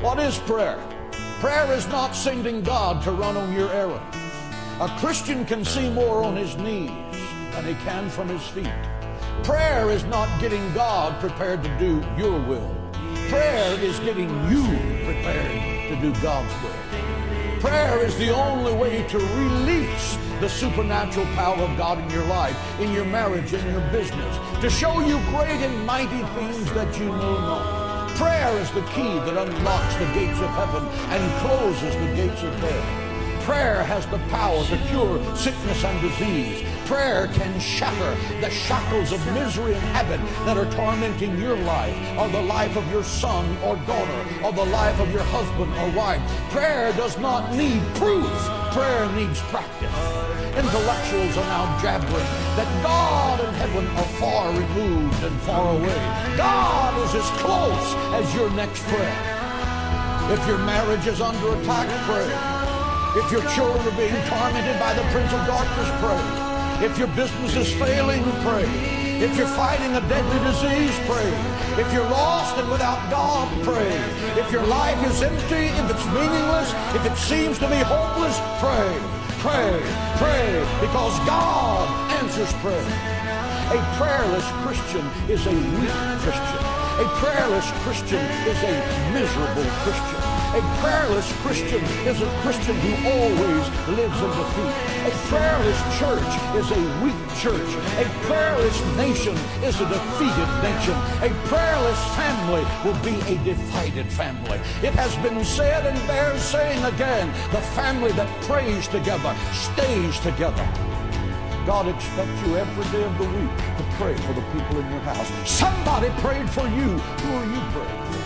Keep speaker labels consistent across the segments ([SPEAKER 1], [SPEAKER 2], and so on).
[SPEAKER 1] What is prayer? Prayer is not sending God to run on your errands. A Christian can see more on his knees than he can from his feet. Prayer is not getting God prepared to do your will. Prayer is getting you prepared to do God's will. Prayer is the only way to release the supernatural power of God in your life, in your marriage, in your business, to show you great and mighty things that you know not. Prayer is the key that unlocks the gates of heaven and closes the gates of hell. Prayer has the power to cure sickness and disease. Prayer can shatter the shackles of misery and habit that are tormenting your life, or the life of your son or daughter, or the life of your husband or wife. Prayer does not need proof. Prayer needs practice. Intellectuals are now jabbering that God and heaven are far removed and far away. God is as close as your next prayer. If your marriage is under attack, pray. If your children are being tormented by the prince of darkness, pray. If your business is failing, pray. If you're fighting a deadly disease, pray. If you're lost and without God, pray. If your life is empty, if it's meaningless, if it seems to be hopeless, pray. Pray, pray, because God answers prayer. A prayerless Christian is a weak Christian. A prayerless Christian is a miserable Christian. A prayerless Christian is a Christian who always lives in defeat. A prayerless church is a weak church. A prayerless nation is a defeated nation. A prayerless family will be a divided family. It has been said and bears saying again, the family that prays together stays together. God expects you every day of the week to pray for the people in your house. Somebody prayed for you. Who are you praying for?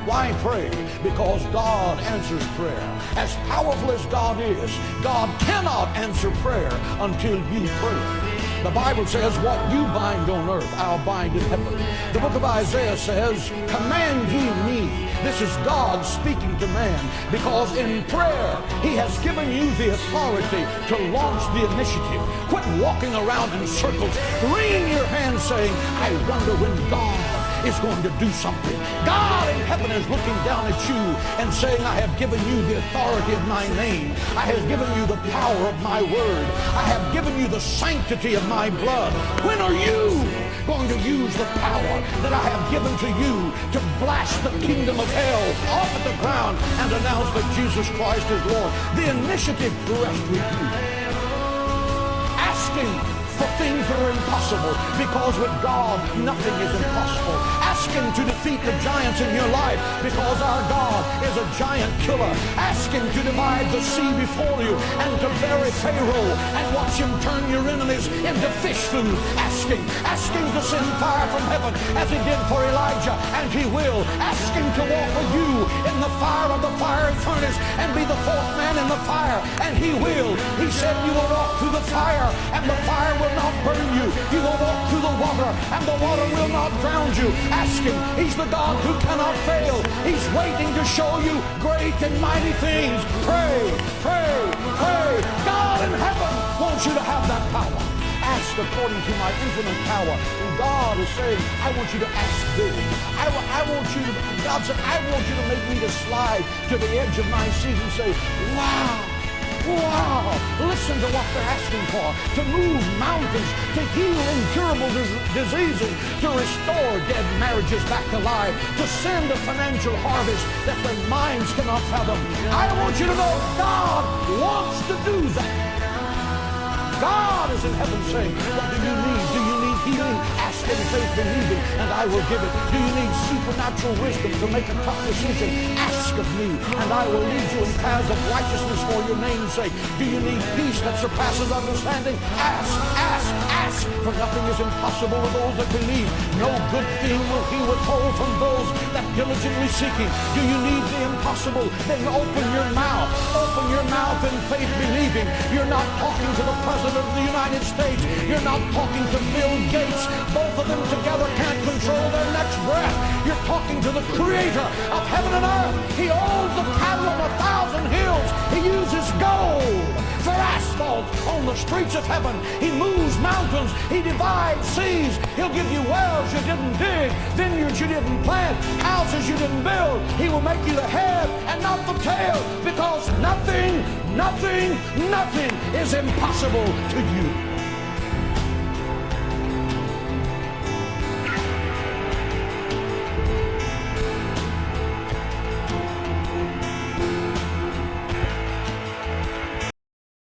[SPEAKER 1] Why pray? Because God answers prayer. As powerful as God is, God cannot answer prayer until you pray. The Bible says, what you bind on earth, I'll bind in heaven. The book of Isaiah says, command ye me. This is God speaking to man, because in prayer, he has given you the authority to launch the initiative. Quit walking around in circles, wringing your hands saying, I wonder when God is going to do something. God in heaven is looking down at you and saying, I have given you the authority of my name. I have given you the power of my word. I have given you the sanctity of my blood. When are you going to use the power that I have given to you to blast the kingdom of hell off at the ground and announce that Jesus Christ is Lord? The initiative rests with you. Asking for things that are impossible, because with God nothing is impossible. Ask him to defeat the giants in your life, because our God is a giant killer. Ask him to divide the sea before you and to bury Pharaoh and watch him turn your enemies into fish food. Ask him to send fire from heaven as he did for Elijah, and he will. Ask him to walk with you in the fire of the fiery furnace and be the fourth man in the fire, and he will. He said you will walk through the fire and the fire will not burn you. You will walk through the water and the water will not drown you. Ask him. He's the God who cannot fail. He's waiting to show you great and mighty things. Pray, pray, pray. God in heaven wants you to have that power. Ask according to my infinite power. And God is saying, I want you to ask big. I want you to, God said, I want you to make me to slide to the edge of my seat and say, wow. Wow! Listen to what they're asking for. To move mountains, to heal incurable diseases, to restore dead marriages back to life, to send a financial harvest that their minds cannot fathom. I want you to know God wants to do that. God is in heaven saying, what do you need? Do you need healing? Ask in faith, believing, and I will give it. Do you need supernatural wisdom to make a tough decision? Ask of me, and I will lead you in paths of righteousness for your name's sake. Do you need peace that surpasses understanding? Ask, ask, ask, for nothing is impossible with those that believe. No good thing will he withhold from those that diligently seek him. Do you need the impossible? Then open your mouth. Open your mouth in faith, believing. You're not talking to the President of the United States. You're not talking to Bill Gates. Both of them together can't control their next breath. You're talking to the creator of heaven and earth. He owns the cattle on 1,000 hills. He uses gold for asphalt on the streets of heaven. He moves mountains. He divides seas. He'll give you wells you didn't dig. vineyards you didn't plant, houses you didn't build. He will make you the head and not the tail, because nothing is impossible to you.